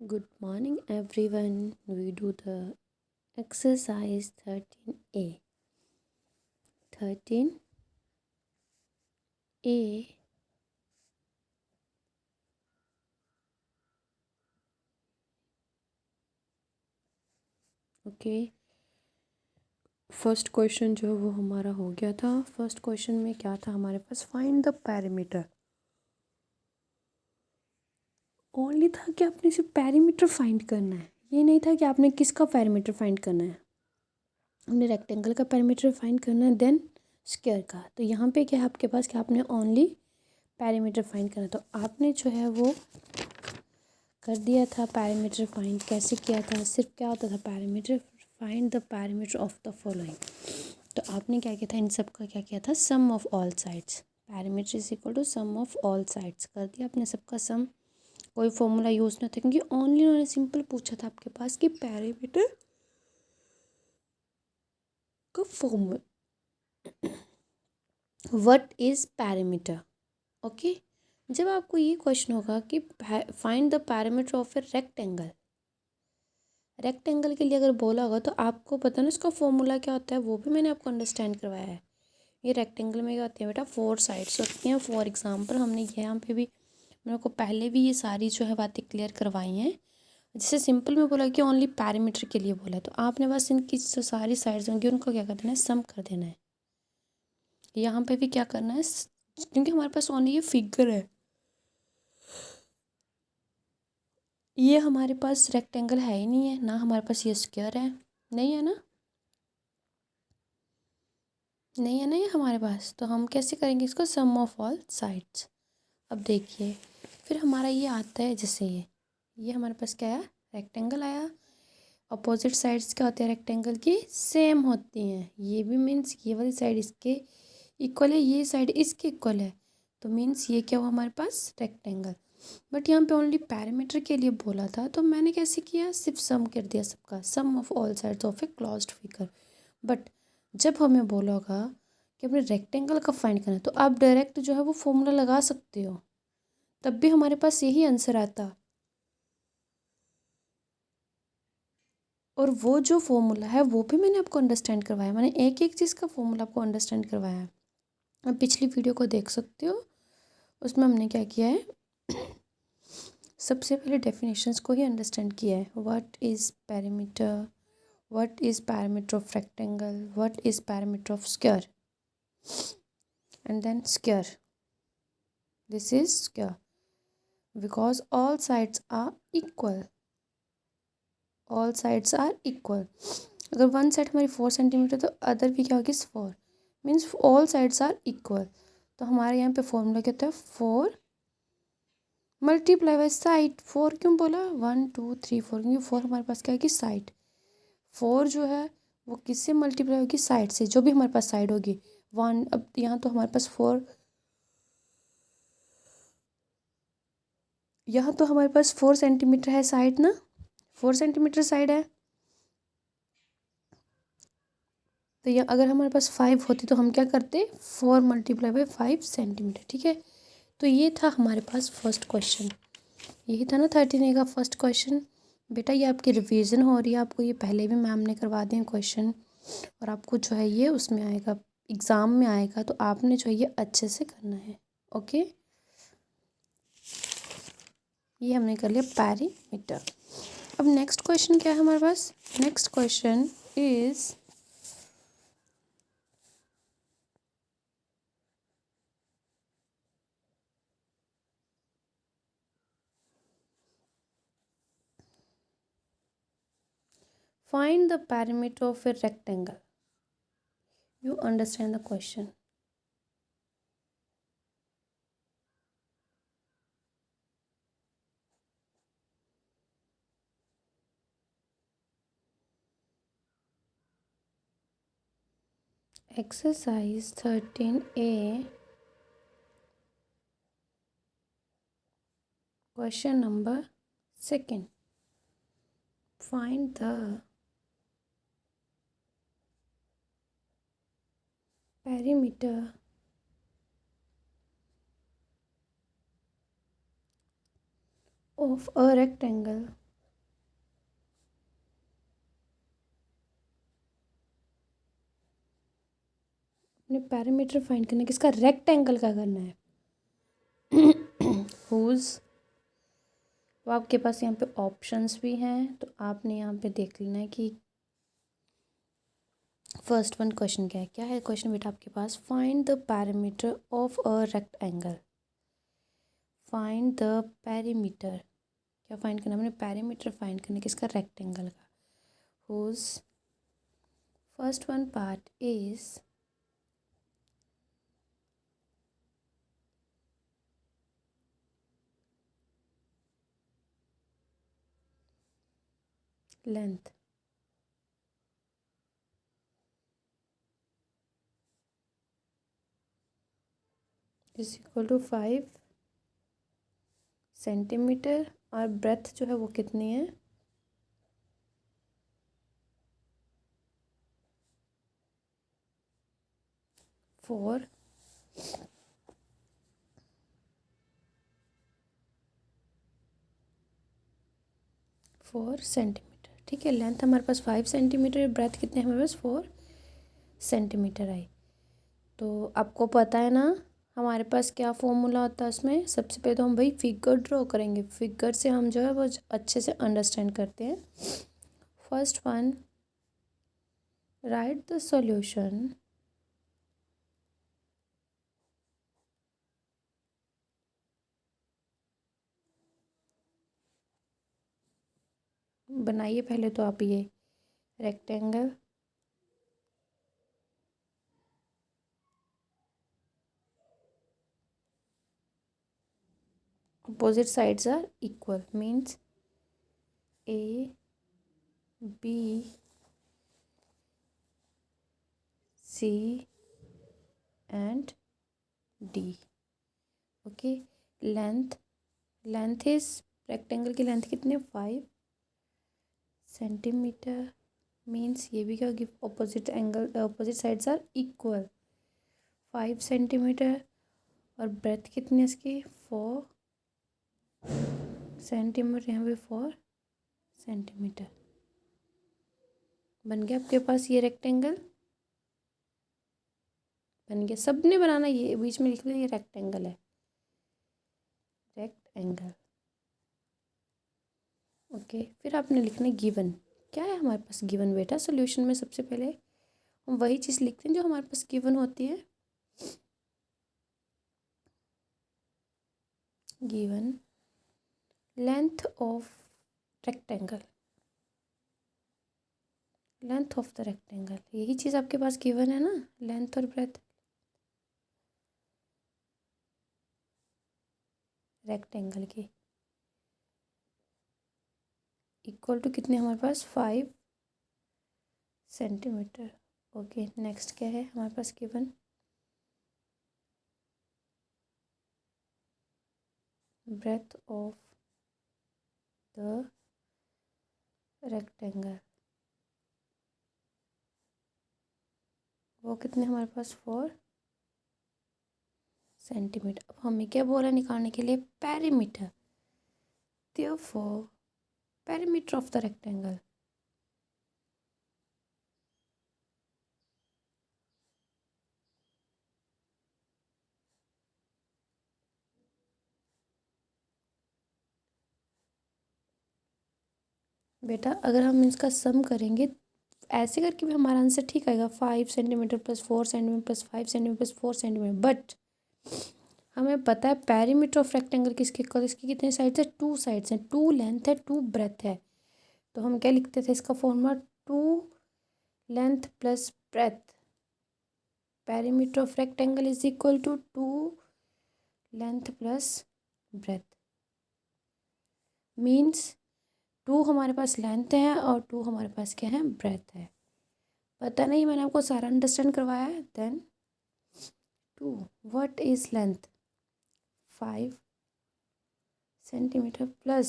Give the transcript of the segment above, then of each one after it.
Good morning, everyone. We do the exercise 13A. 13A. Okay, first question जो वो हमारा हो गया था। फर्स्ट क्वेश्चन में क्या था हमारे पास? Find the parameter. ओनली था कि आपने सिर्फ पैरामीटर फाइंड करना है, ये नहीं था कि आपने किसका पैरामीटर फाइंड करना है। हमने रेक्टेंगल का पैरामीटर फाइंड करना है, देन स्क्वायर का। तो यहाँ पे क्या है आपके पास कि आपने ओनली पैरामीटर फाइंड करना, तो आपने जो है वो कर दिया था पैरामीटर फाइंड। कैसे किया था? सिर्फ क्या होता था, parameter find the parameter of the following. तो आपने क्या किया था, इन सब का क्या किया था, sum of all sides. Parameter is equal to sum of all sides कर दिया आपने सबका सम। कोई फॉर्मूला यूज़ नहीं होता क्योंकि ओनली उन्होंने सिंपल पूछा था आपके पास कि पैरामीटर का formula, what is parameter. Okay, जब आपको ये क्वेश्चन होगा कि find the parameter of a rectangle, rectangle के लिए अगर बोला होगा तो आपको पता ना इसका फॉर्मूला क्या होता है, वो भी मैंने आपको अंडरस्टैंड करवाया है। ये रेक्टेंगल में क्या होती है बेटा, 4 साइड्स होती हैं। फॉर एग्जांपल हमने यहाँ पे भी, मेरे को पहले भी ये सारी जो है बातें क्लियर करवाई हैं। जैसे सिंपल में बोला कि ओनली पैरामीटर के लिए बोला है, तो आपने बस इनकी जो सारी साइड्स होंगी उनको क्या कर देना है, सम कर देना है। यहाँ पे भी क्या करना है, क्योंकि हमारे पास ओनली ये फिगर है, ये हमारे पास रेक्टेंगल है ही नहीं है ना, हमारे पास ये स्क्वायर है, नहीं है ना, नहीं है ना ये हमारे पास। तो हम कैसे करेंगे इसको, सम ऑफ ऑल साइड्स। अब देखिए फिर हमारा ये आता है, जैसे ये हमारे पास क्या है, रेक्टेंगल आया। अपोजिट साइड्स क्या होती है रेक्टेंगल की, सेम होती हैं। ये भी मीन्स ये वाली साइड इसके इक्वल है, ये साइड इसके इक्वल है, तो मीन्स ये क्या हुआ हमारे पास, रेक्टेंगल। बट यहाँ पे ओनली पैरामीटर के लिए बोला था, तो मैंने कैसे किया, सिर्फ सम कर दिया सबका, sum of all sides of a closed figure. But जब हमें बोला होगा कि अपने रेक्टेंगल का फाइंड करना है, तो आप डायरेक्ट जो है वो फॉर्मूला लगा सकते हो, तब भी हमारे पास यही आंसर आता। और वो जो फॉर्मूला है वो भी मैंने आपको अंडरस्टैंड करवाया, मैंने एक एक चीज़ का फॉर्मूला आपको अंडरस्टैंड करवाया है। आप पिछली वीडियो को देख सकते हो, उसमें हमने क्या किया है, सबसे पहले डेफिनेशंस को ही अंडरस्टैंड किया है। What is parameter, what is parameter of rectangle, what is parameter of square, and then square, this is square because all sides are equal, all sides are equal. अगर वन साइड हमारी 4 centimetre तो other भी क्या होगी, 4, means all sides are equal. तो हमारे यहाँ पे फॉर्मूला क्या होता है, 4 मल्टीप्लाई बाई साइड। 4 क्यों बोला, 1 2 3 4, क्योंकि 4 हमारे पास क्या होगी, साइड। 4 जो है वो किससे मल्टीप्लाई होगी, साइड से, जो भी हमारे पास साइड होगी। 1, अब यहाँ तो हमारे पास 4, यहाँ तो हमारे पास 4 सेंटीमीटर है साइड ना, 4 सेंटीमीटर साइड है। तो यहाँ अगर हमारे पास 5 होती तो हम क्या करते, 4 मल्टीप्लाई बाई 5 सेंटीमीटर, ठीक है। तो ये था हमारे पास फर्स्ट क्वेश्चन, यही था ना 13A का फर्स्ट क्वेश्चन। बेटा ये आपकी रिवीजन हो रही है, आपको ये पहले भी मैम ने करवा दिए क्वेश्चन, और आपको जो है ये उसमें आएगा, एग्ज़ाम में आएगा, तो आपने जो है ये अच्छे से करना है। ओके, ये हमने कर लिया पैरामीटर। अब नेक्स्ट क्वेश्चन क्या है हमारे पास, next question is find the perimeter of a rectangle. You understand the question. Exercise 13A, question number 2. Find the perimeter of a rectangle अपने पैरामीटर फाइंड करना है, किसका, रेक्टेंगल का करना है। हुज, तो आपके पास यहाँ पे ऑप्शंस भी हैं, तो आपने यहाँ पे देख लेना है कि फर्स्ट वन क्वेश्चन क्या है क्वेश्चन बेटा आपके पास, find the parameter of a rectangle. Find the parameter, क्या फाइंड करना, हमने पैरामीटर फाइंड करना है किसका, रेक्टेंगल का। Whose first one part is length, is equal to 5 centimetre, और ब्रेथ जो है वो कितनी है, 4 सेंटीमीटर। ठीक है, लेंथ हमारे पास 5 सेंटीमीटर, ब्रेथ कितने हमारे पास 4 सेंटीमीटर आई। तो आपको पता है ना हमारे पास क्या फॉर्मूला होता है उसमें, सबसे पहले तो हम भाई फिगर ड्रॉ करेंगे, फिगर से हम जो है वो अच्छे से अंडरस्टैंड करते हैं। First one, right the solution बनाइए पहले तो आप ये rectangle, opposite sides are equal, means A, B, C and D. Okay, length is, rectangle की लेंथ कितनी है, 5 सेंटीमीटर, मीन्स ये भी क्या होगी, opposite sides are equal, 5 centimetre, और ब्रेथ कितनी है इसकी, 4 सेंटीमीटर, यहाँ पे 4 सेंटीमीटर। बन गया आपके पास ये रेक्टेंगल, बन गया। सब ने बनाना, ये बीच में लिख लिया, ये रेक्टेंगल है, रेक्टेंगल। ओके, फिर आपने लिखना है गिवन। क्या है हमारे पास गिवन बेटा, सॉल्यूशन में सबसे पहले हम वही चीज़ लिखते हैं जो हमारे पास गिवन होती है। Given length of rectangle, length of the rectangle, यही चीज़ आपके पास गिवन है ना, लेंथ और ब्रेथ रेक्टेंगल की इक्वल टू कितने हमारे पास, 5 सेंटीमीटर। ओके, नेक्स्ट क्या है हमारे पास given, breadth of the rectangle, वो कितने हमारे पास, 4 सेंटीमीटर। अब हमें क्या बोला निकालने के लिए, perimeter, therefore perimeter of the rectangle, बेटा अगर हम इसका सम करेंगे ऐसे करके भी हमारा आंसर ठीक आएगा, 5 centimetre plus 4 centimetre plus 5 centimetre plus 4 centimetre, but हमें पता है पैरीमीटर ऑफ रेक्टेंगल किसके इक्वल, इसकी कितने साइड्स है, 2 साइड्स हैं, 2 लेंथ है, 2 ब्रेथ है। तो हम क्या लिखते थे इसका formula, 2 length plus breadth, perimeter of rectangle is equal to 2 length plus breadth, means 2 हमारे पास लेंथ है और 2 हमारे पास क्या है, ब्रेथ है। पता नहीं, मैंने आपको सारा अंडरस्टैंड करवाया है। Then 2, what is length, 5 centimetre plus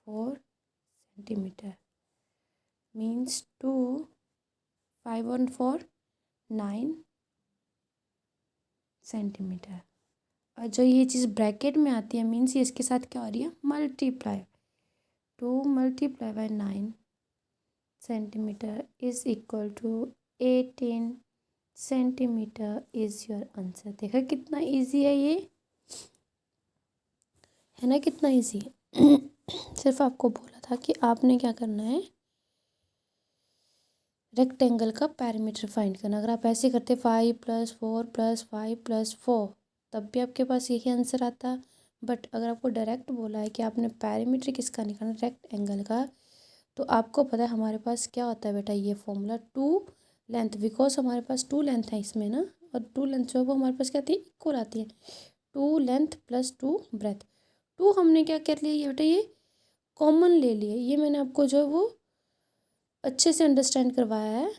4 centimetre, means 2, 5 और 4 9 सेंटीमीटर। और जो ये चीज़ ब्रैकेट में आती है, मीन्स ये इसके साथ क्या हो रही है, multiply, 2 multiply by 9 centimetre is equal to 18 centimetre is your answer. देखा कितना इजी है ये, है ना, कितना इजी है। सिर्फ आपको बोला था कि आपने क्या करना है, रेक्टेंगल का पैरामीटर फाइंड करना। अगर आप ऐसे करते 5+4+5+4 तब भी आपके पास यही आंसर आता। बट अगर आपको डायरेक्ट बोला है कि आपने पैरामीटर किसका निकालना, रेक्टेंगल का, तो आपको पता है हमारे पास क्या होता है बेटा, ये फॉर्मूला 2 लेंथ, बिकॉज हमारे पास 2 लेंथ है इसमें ना, और 2 लेंथ जो है वो हमारे पास क्या आती है, इक्वल आती है। 2 लेंथ प्लस 2 ब्रेथ। 2 हमने क्या कर लिया ये बेटा, ये कॉमन ले लिए। ये मैंने आपको जो है वो अच्छे से अंडरस्टैंड करवाया है।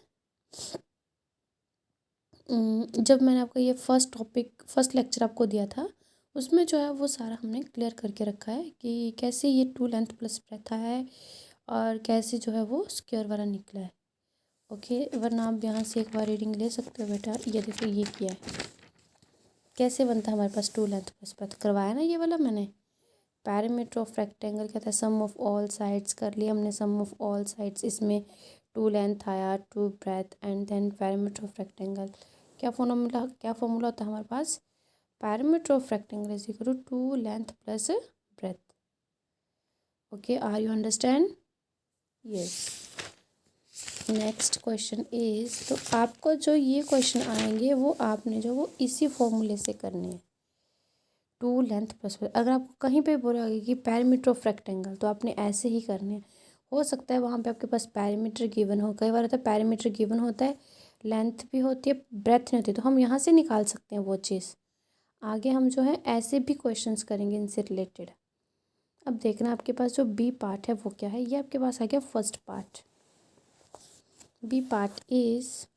जब मैंने आपको ये फर्स्ट लेक्चर आपको दिया था, उसमें जो है वो सारा हमने क्लियर करके रखा है कि कैसे ये 2 लेंथ प्लस ब्रेथ है और कैसे जो है वो स्क्वायर वाला निकला है। ओके, वरना आप यहाँ से एक बार रीडिंग ले सकते हो बेटा। ये देखो ये किया है, कैसे बनता है हमारे पास 2 लेंथ प्लस ब्रेथ, करवाया ना ये वाला मैंने। पैरामीटर ऑफ रेक्टेंगल क्या था, सम ऑफ ऑल साइड्स कर लिया हमने, सम ऑफ ऑल साइड्स, इसमें 2 लेंथ आया, 2 breadth, and then parameter of rectangle. क्या फॉर्मूला होता है हमारे पास, parameter of rectangle is equal to 2 length plus breadth. Okay, are you understand? Yes. Next question is, तो आपको जो ये क्वेश्चन आएंगे वो आपने जो वो इसी फॉर्मूले से करने हैं। 2 लेंथ प्लस, अगर आपको कहीं पे बोला गया कि पैरामीटर ऑफ रेक्टेंगल, तो आपने ऐसे ही करने हैं। हो सकता है वहाँ पे आपके पास पैरामीटर गिवन हो, कई बार होता है पैरामीटर गिवन होता है, लेंथ भी होती है, ब्रेथ नहीं होती, तो हम यहाँ से निकाल सकते हैं वो चीज़। आगे हम जो है ऐसे भी क्वेश्चंस करेंगे इनसे रिलेटेड। अब देखना आपके पास जो बी पार्ट है वो क्या है। ये आपके पास आ गया first part. B part is,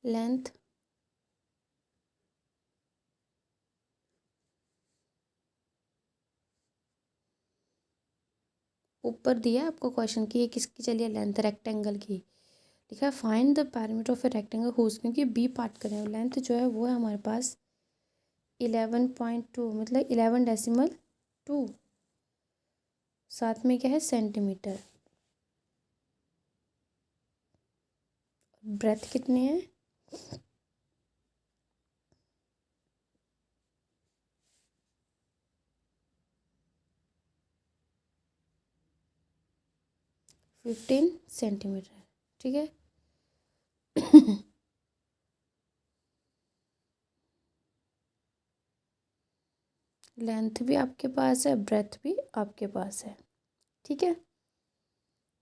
length ऊपर दिया है आपको क्वेश्चन की, ये किसकी चलिए लेंथ, रेक्टेंगल की। लिखा है find the parameter of a rectangle whose, क्योंकि बी पार्ट करें, लेंथ जो है वो है हमारे पास 11.2, मतलब 11.2, साथ में क्या है सेंटीमीटर। ब्रेथ कितनी है, 15 सेंटीमीटर। ठीक है। लेंथ भी आपके पास है, ब्रेथ भी आपके पास है। ठीक है,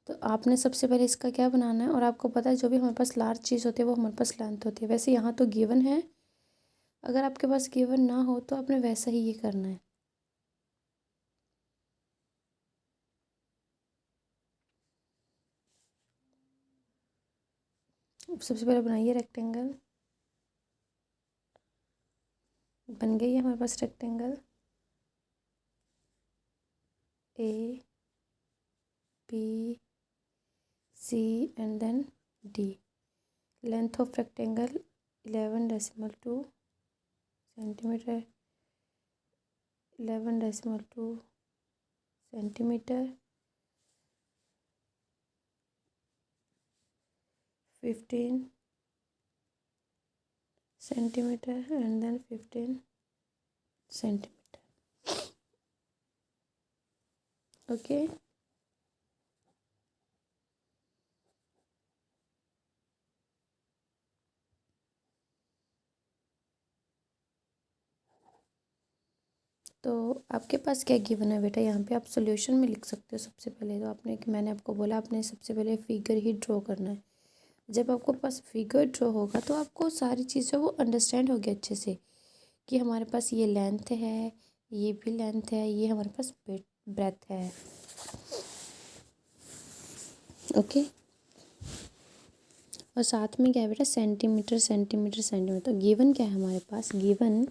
तो आपने सबसे पहले इसका क्या बनाना है, और आपको पता है जो भी हमारे पास लार्ज चीज़ होती है वो हमारे पास लेंथ होती है। वैसे यहाँ तो गिवन है, अगर आपके पास गिवन ना हो तो आपने वैसा ही ये करना है। सबसे पहले बनाइए रेक्टेंगल। बन गई है हमारे पास rectangle, A B C and then D. Length of rectangle 11.2 centimetre, 11.2 centimetre, 15 centimetre and then 15 centimetre. Okay, तो आपके पास क्या गिवन है बेटा, यहाँ पे आप सॉल्यूशन में लिख सकते हो। सबसे पहले तो आपने, कि मैंने आपको बोला आपने सबसे पहले फिगर ही ड्रॉ करना है। जब आपको पास फिगर ड्रॉ होगा तो आपको सारी चीज़ें वो अंडरस्टैंड होगी अच्छे से, कि हमारे पास ये लेंथ है, ये भी लेंथ है, ये हमारे पास ब्रेथ है। ओके, और साथ में क्या है बेटा, सेंटीमीटर सेंटीमीटर सेंटीमीटर। तो गिवन क्या है हमारे पास, given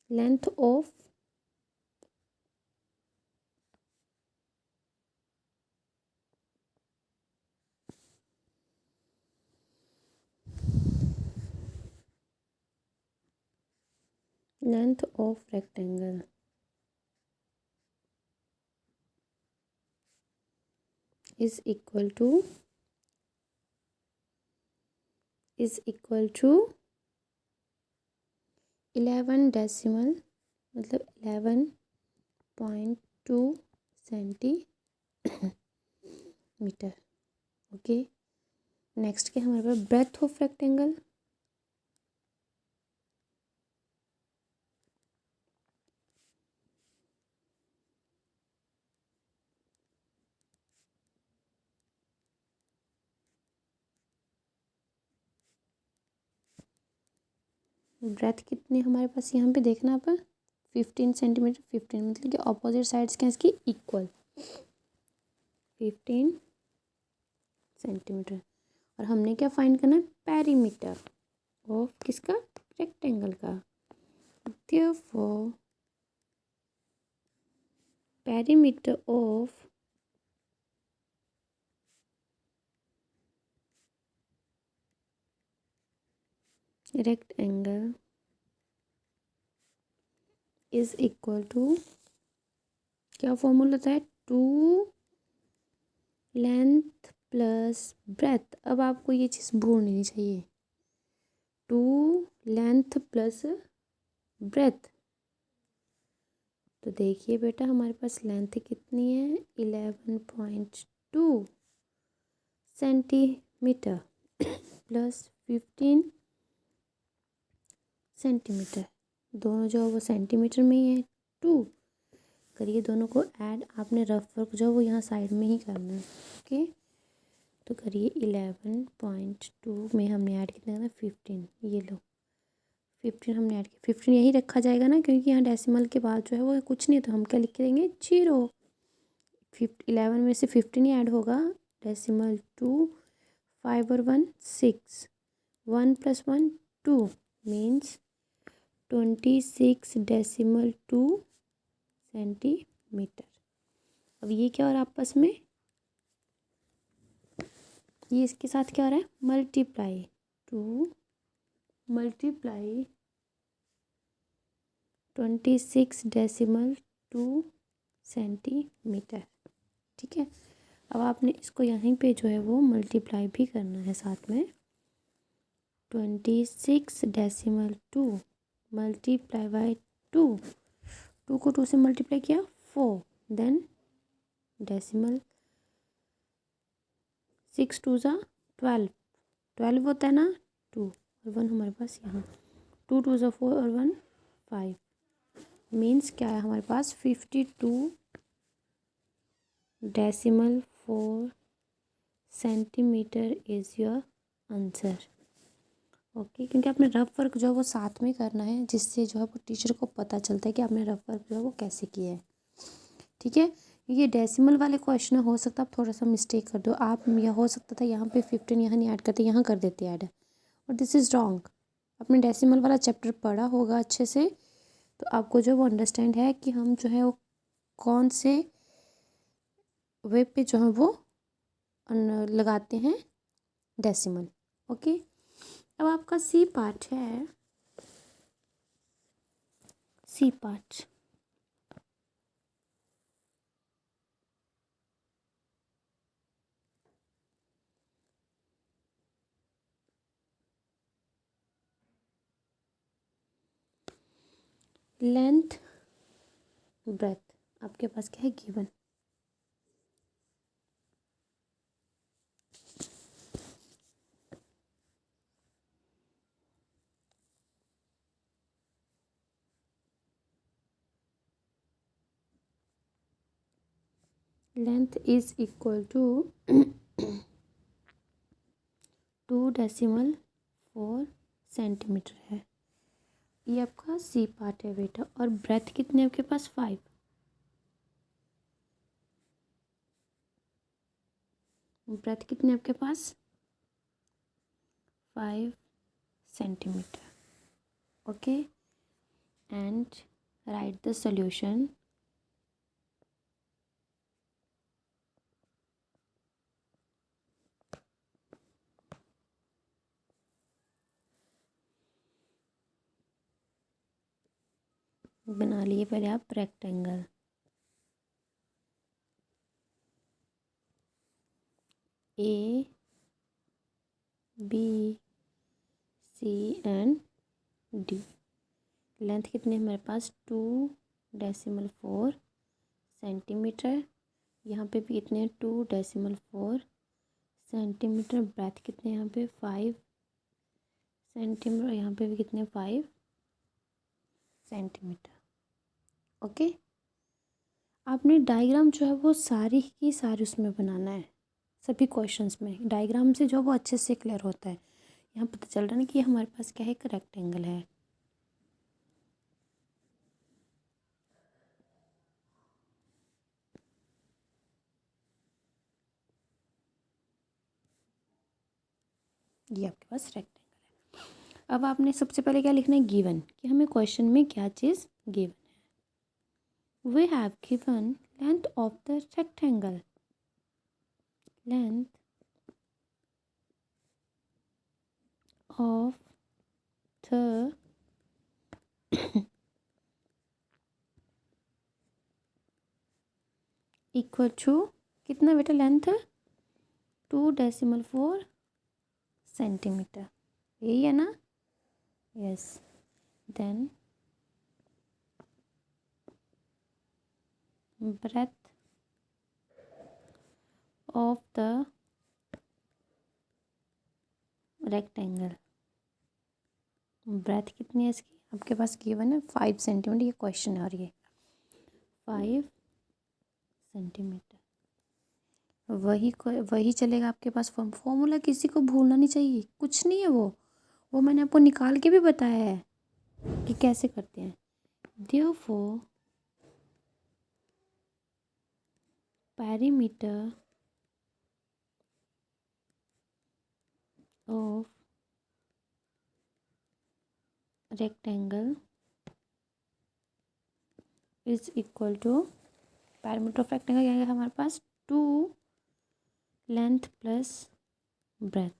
length of length of rectangle is equal to 11 decimal मतलब 11.2 सेंटीमीटर। ओके, नेक्स्ट क्या हमारे पास ब्रेथ ऑफ रेक्टेंगल। ब्रेथ कितनी हमारे पास यहाँ पे देखना आप 15 सेंटीमीटर। 15 मतलब कि ऑपोजिट साइड्स क्या इसकी इक्वल 15 सेंटीमीटर। और हमने क्या फाइंड करना है पेरीमीटर ऑफ किसका रेक्टेंगल का। Therefore perimeter of rectangle is equal to क्या फॉर्मूला होता है 2 लेंथ प्लस ब्रेथ। अब आपको ये चीज़ भूलनी नहीं चाहिए 2 लेंथ प्लस ब्रेथ। तो देखिए बेटा हमारे पास लेंथ कितनी है 11.2 सेंटीमीटर प्लस 15 सेंटीमीटर। दोनों जो वो सेंटीमीटर में ही है 2 करिए दोनों को ऐड। आपने रफ वर्क जो वो यहाँ साइड में ही करना है। ओके, तो करिए 11.2 में हमने ऐड कितना करना 15। ये लो 15 हमने ऐड किया। 15 यही रखा जाएगा ना क्योंकि यहाँ डेसिमल के बाद जो है वो कुछ नहीं है तो हम क्या लिख के देंगे 0। 11 में से 15 ही ऐड होगा। डेसिमल 2 5 और 1 6 1 + 1 2 मीन्स 26.2 सेंटीमीटर। अब ये क्या हो रहा है आपस में ये इसके साथ क्या हो रहा है मल्टीप्लाई 2 मल्टीप्लाई 26.2 सेंटीमीटर। ठीक है, अब आपने इसको यहीं पे जो है वो मल्टीप्लाई भी करना है साथ में 26.2 मल्टीप्लाई बाई 2 2 को 2 से मल्टीप्लाई किया 4 देन डेसिमल 6 2 ज़ा 12 होता है ना 2 और 1 हमारे पास यहाँ 2 2 ज़ा 4 और 1 5 मीन्स क्या है हमारे पास 52.4 centimetre is your answer. Okay, क्योंकि आपने रफ वर्क जो है वो साथ में करना है जिससे जो है वो टीचर को पता चलता है कि आपने रफ वर्क जो है वो कैसे किया है। ठीक है, ये डेसिमल वाले क्वेश्चन हो सकता है आप थोड़ा सा मिस्टेक कर दो। आप यह हो सकता था यहाँ पे 15 यहाँ नहीं ऐड करते यहाँ कर देते ऐड और दिस इज़ रॉन्ग। आपने डेसिमल वाला चैप्टर पढ़ा होगा अच्छे से तो आपको जो वो अंडरस्टैंड है कि हम जो है वो कौन से वे पे जो है वो लगाते हैं डेसिमल। ओके, अब आपका सी पार्ट है सी पार्ट। लेंथ ब्रेथ आपके पास क्या है given. Length is equal to 2.4 centimetre है। ये आपका सी पार्ट है बेटा। और ब्रेथ कितने आपके पास 5। ब्रेथ कितने आपके पास 5 centimetre. Okay, and write the solution. बना लिए पहले आप rectangle. A B C and D. Length कितनी है हमारे पास 2.4 सेंटीमीटर। यहाँ पे भी कितने हैं 2.4 सेंटीमीटर। ब्रेथ कितने यहाँ पे 5 सेंटीमीटर। यहाँ पे भी कितने 5 सेंटीमीटर। ओके, आपने डायग्राम जो है वो सारी की सारी उसमें बनाना है। सभी क्वेश्चंस में डायग्राम से जो वो अच्छे से क्लियर होता है। यहाँ पता चल रहा है ना कि हमारे पास क्या है, एक रेक्टेंगल है। ये आपके पास रेक्टेंगल है। अब आपने सबसे पहले क्या लिखना है, गिवन, कि हमें क्वेश्चन में क्या चीज़ गिवन है। We have given length of the rectangle. Length of the equal to कितना बेटा लेंथ है 2.4 सेंटीमीटर। यही है ना, yes. Then breadth of the rectangle। Breadth कितनी है इसकी आपके पास गिवन है 5 सेंटीमीटर। ये क्वेश्चन है और ये 5 सेंटीमीटर। वही चलेगा आपके पास। फॉर्मूला किसी को भूलना नहीं चाहिए, कुछ नहीं है वो मैंने आपको निकाल के भी बताया है कि कैसे करते हैं। Therefore perimeter of rectangle is equal to, parameter of rectangle क्या है हमारे पास 2 लेंथ प्लस ब्रेथ।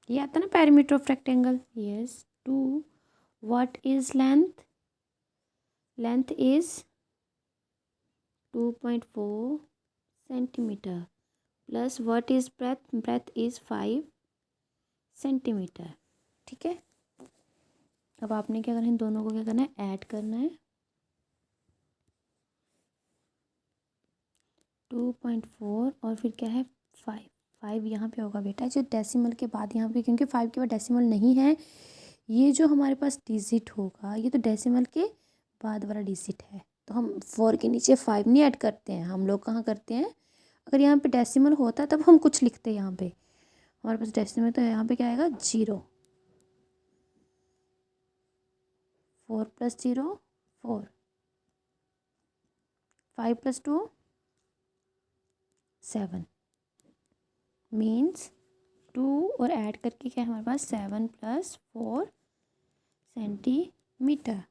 ये आता है ना parameter of rectangle. Yes, 2 what is length, length is 2.4 centimetre plus what is breadth, breadth is 5 centimetre. ठीक है, अब आपने क्या करना है, इन दोनों को क्या करना है, ऐड करना है। 2.4 और फिर क्या है 5 यहाँ पे होगा बेटा, जो डेसिमल के बाद यहाँ पे, क्योंकि 5 के बाद डेसिमल नहीं है। ये जो हमारे पास डिजिट होगा ये तो डेसिमल के बाद वाला डिजिट है, तो हम 4 के नीचे 5 नहीं ऐड करते हैं। हम लोग कहाँ करते हैं, अगर यहाँ पे डेसिमल होता है तब हम कुछ लिखते हैं। यहाँ पे हमारे पास डेसिमल तो यहाँ पे क्या आएगा 0। 4 + 0 4, 5 + 2 7 मीन्स 2 और ऐड करके क्या है हमारे पास 7 + 4 सेंटीमीटर।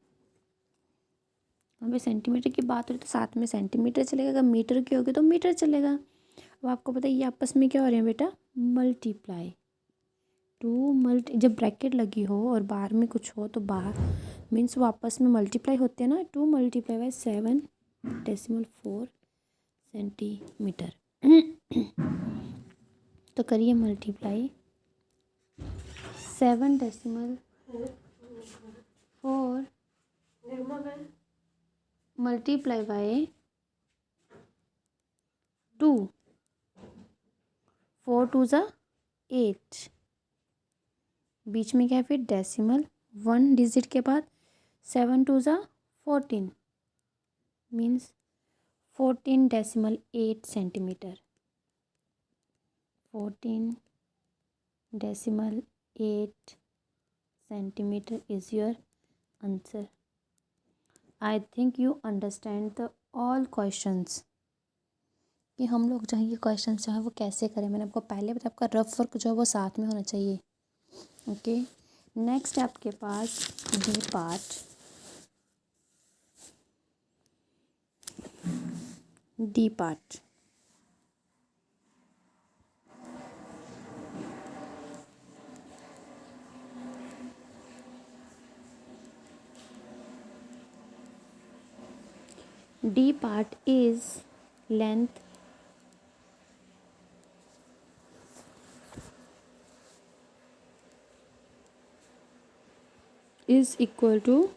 अभी सेंटीमीटर की बात हो तो साथ में सेंटीमीटर चलेगा, अगर मीटर की होगी तो मीटर चलेगा। अब आपको पता है ये आपस में क्या हो रहे हैं बेटा, मल्टीप्लाई। जब ब्रैकेट लगी हो और बाहर में कुछ हो तो बाहर मीन्स वो आपस में मल्टीप्लाई होते हैं ना। 2 × 7.4 सेंटीमीटर। तो करिए मल्टीप्लाई 7.4 मल्टीप्लाई बाय 2, 4 × 2 = 8। बीच में क्या है फिर डेसिमल 1 डिजिट के बाद 7 × 2 = 14 means 14.8 centimetre. 14.8 centimetre is your answer. I think you understand the all questions, कि हम लोग जो है ये क्वेश्चन जो है वो कैसे करें। मैंने आपको पहले बताया, आपका रफ वर्क जो है वो साथ में होना चाहिए। ओके, नेक्स्ट आपके पास D part. D part D part is length is equal to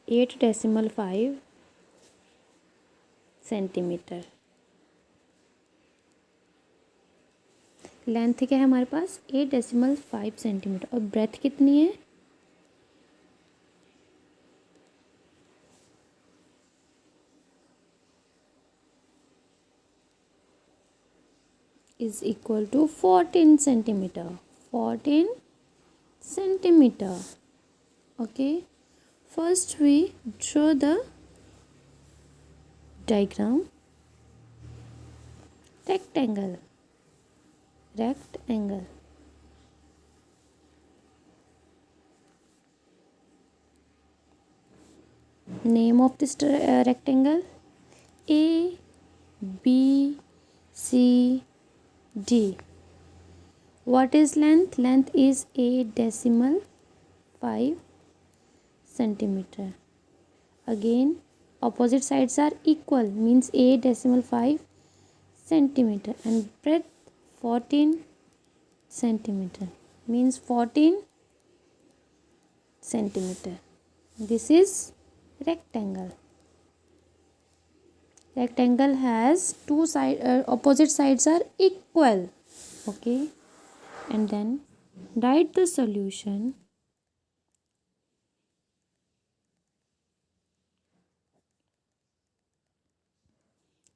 8.5 centimetre. Length क्या है हमारे पास 8.5 सेंटीमीटर और ब्रेथ कितनी है is equal to 14 centimeter 14 centimeter okay first we draw the diagram rectangle name of this rectangle A B C D what is length is 8.5 centimeter again opposite sides are equal means 8.5 centimeter and breadth 14 centimeter means 14 centimeter this is rectangle has two opposite sides are equal okay and then write the solution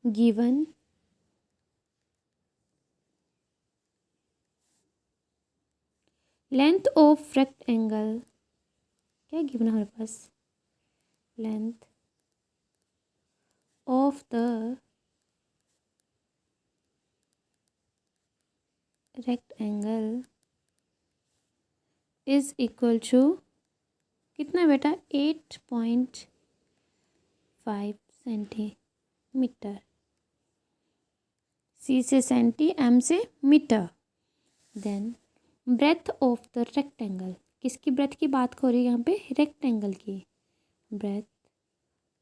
given length of rectangle क्या given है हमारे पास length of the rectangle is equal to कितना बेटा 8.5 centimetre C से centi M से metre then breadth of the rectangle किसकी breadth की बात हो रही है यहाँ पे रेक्टेंगल की breadth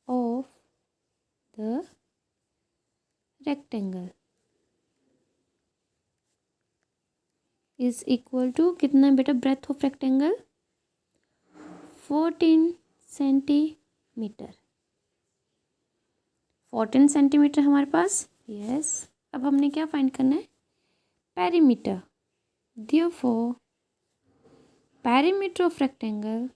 of the rectangle is equal to कितना बेटा breadth of rectangle 14 centimetre 14 centimetre हमारे पास यस अब हमने क्या फाइंड करना है perimeter therefore perimeter of rectangle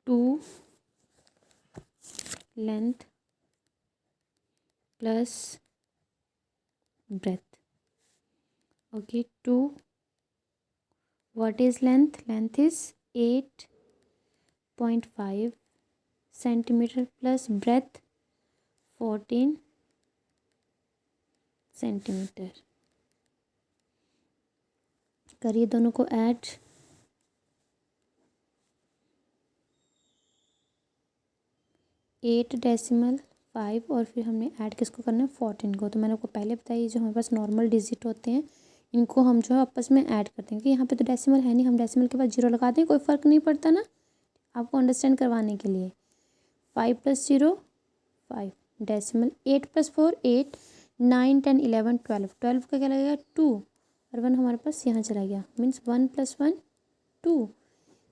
two length plus breadth okay 2 what is length is 8.5 centimeter plus breadth 14 centimetre करिए दोनों को ऐड 8.5 और फिर हमने ऐड किसको करना है 14 को तो मैंने आपको पहले बताया जो हमारे पास नॉर्मल डिजिट होते हैं इनको हम जो है आपस में ऐड करते हैं कि यहाँ पे तो डेसिमल है नहीं हम डेसिमल के बाद जीरो लगाते हैं कोई फ़र्क नहीं पड़ता ना आपको अंडरस्टैंड करवाने के लिए 5 + 0 5 डेसिमल 8 + 4 8 9 10 11 12 12 का क्या लगेगा 2 और 1 हमारे पास यहाँ चला गया मीन्स 1 + 1 2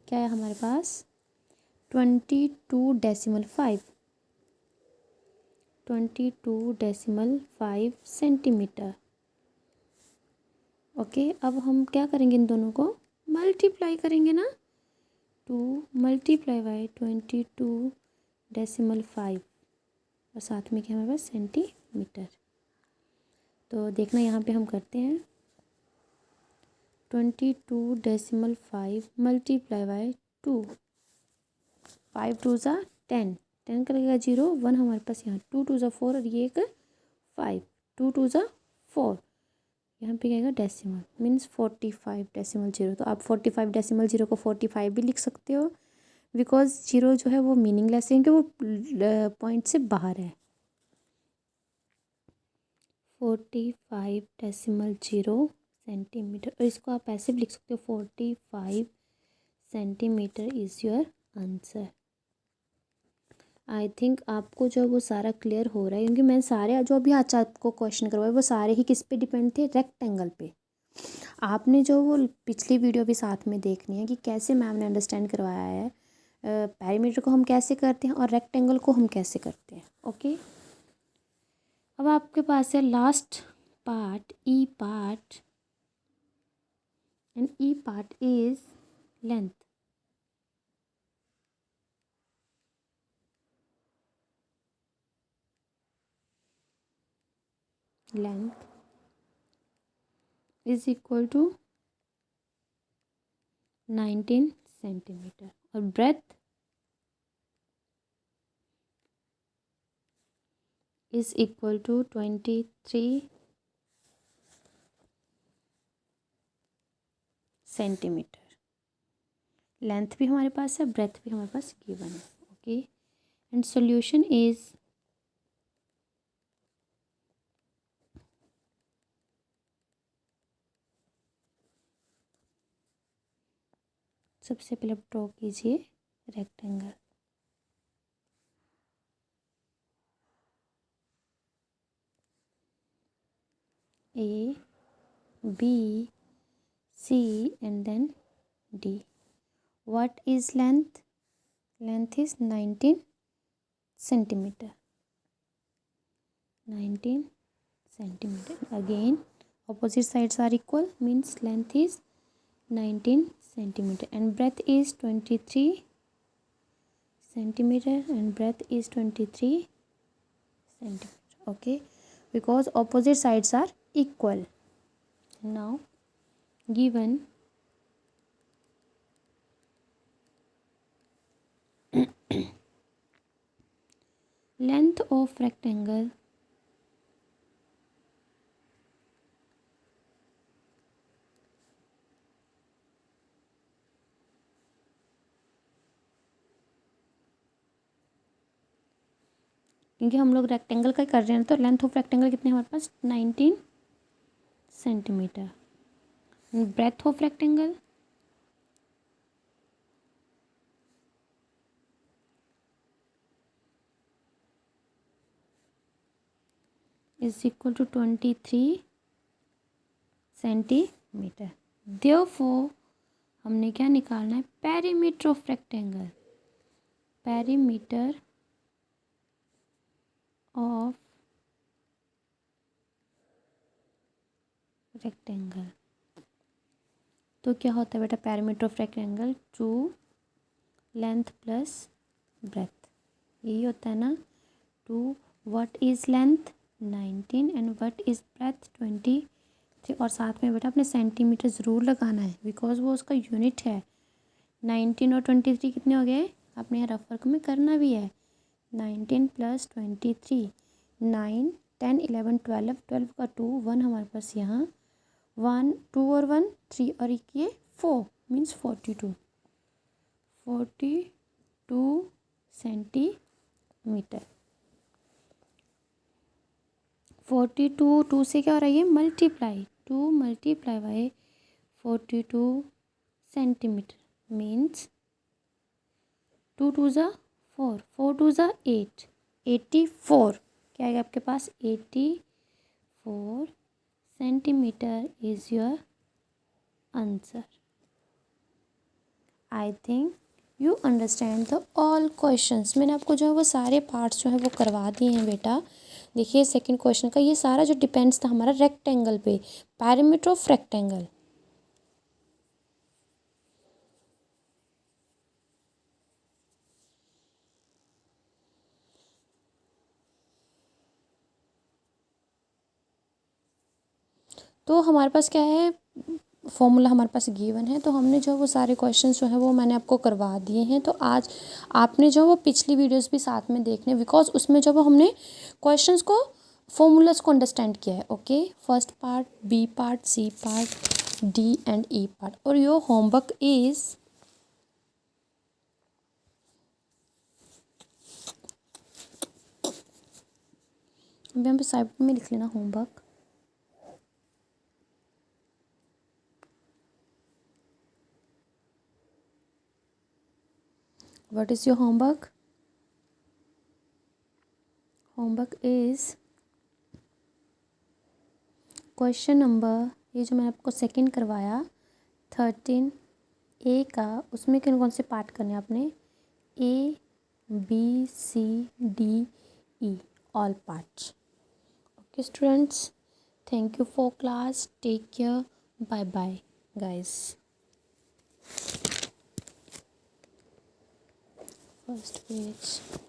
क्या है हमारे पास 22.5 सेंटीमीटर ओके अब हम क्या करेंगे इन दोनों को मल्टीप्लाई करेंगे ना 2 × 22.5 और साथ में क्या हमारे पास सेंटीमीटर तो देखना यहाँ पे हम करते हैं 22.5 × 2 5 2 ज़ा 10 10 का लगेगा 0 1 हमारे पास यहाँ 2 2 ज़ा 4 और ये एक 5 2 2 ज़ा 4 यहाँ पे क्या आएगा डेसिमल मीन्स 45.0 तो आप 45.0 को 45 भी लिख सकते हो बिकॉज जीरो जो है वो मीनिंगलेस है क्योंकि वो पॉइंट से बाहर है। 45.0 सेंटीमीटर, और इसको आप ऐसे भी लिख सकते हो 45 centimetre is your answer. I think आपको जो वो सारा क्लियर हो रहा है, क्योंकि मैंने सारे जो अभी आज आपको क्वेश्चन करवाए वो सारे ही किस पे डिपेंड थे, रेक्टेंगल पे। आपने जो वो पिछली वीडियो भी साथ में देखनी है कि कैसे मैम ने अंडरस्टैंड करवाया है पैरीमीटर को हम कैसे करते हैं और रेक्टेंगल को हम कैसे करते हैं। ओके, अब आपके पास है last part, E part, and E part is length. Length is equal to 19 centimetre और breadth is equal to 23 centimetre. Length भी हमारे पास है, ब्रेथ भी हमारे पास गिवन है। ओके, एंड सॉल्यूशन इज सबसे पहले ड्रॉ कीजिए rectangle. A, B, C and then D. What is length? Length is 19 centimeter. 19 centimeter. Again, opposite sides are equal, means length is 19 centimeter and breadth is 23 centimeter and breadth is 23 centimeter. Okay, because opposite sides are equal. Now given length of rectangle क्योंकि हम लोग rectangle का कर रहे हैं तो length of rectangle कितने हमारे पास 19 centimetre. Breadth of rectangle is equal to 23 centimetre. Therefore हमने क्या निकालना है, perimeter of rectangle. Perimeter of rectangle तो क्या होता है बेटा, perimeter of rectangle 2 length plus breadth, यही होता है ना। 2 what is length 19 and what is breadth 23, और साथ में बेटा अपने सेंटीमीटर ज़रूर लगाना है बिकॉज वो उसका यूनिट है। 19 और 23 कितने हो गए, आपने यहाँ रफ वर्क में करना भी है। 19 प्लस 23, 9 10 11 12, 12 का 2 1 हमारे पास यहाँ, 1 2 और 1 3 और एक ये 4 मीन्स 42 सेंटीमीटर। 42 2 से क्या हो रहा है, ये multiply, 2 multiply bye 42 centimetre means 2 2 ज़ा 4, 4 2 ज़ा 8, 84 क्या आएगा आपके पास, 84 centimetre is your answer. I think you understand the all questions. मैंने आपको जो है वो सारे पार्ट्स जो है वो करवा दिए हैं बेटा। देखिए सेकंड क्वेश्चन का ये सारा जो डिपेंड्स था हमारा रेक्टेंगल पे, पेरीमीटर ऑफ रेक्टेंगल। तो हमारे पास क्या है, फॉर्मूला हमारे पास गिवन है, तो हमने जो वो सारे क्वेश्चंस जो है वो मैंने आपको करवा दिए हैं। तो आज आपने जो वो पिछली वीडियोस भी साथ में देखने, बिकॉज उसमें जो वो हमने क्वेश्चंस को फॉर्मूलाज को अंडरस्टैंड किया है। Okay, first part, B part, C part, D and E part. और योर होमवर्क इज़ अब यहाँ पे साइड में लिख लेना homework. What is your homework? Homework is question number, ये जो मैंने आपको सेकंड करवाया 13 ए का, उसमें कौन कौन से पार्ट करने हैं आपने? A B C D E, all parts. Okay students, thank you for class. Take care. Bye bye guys. First page.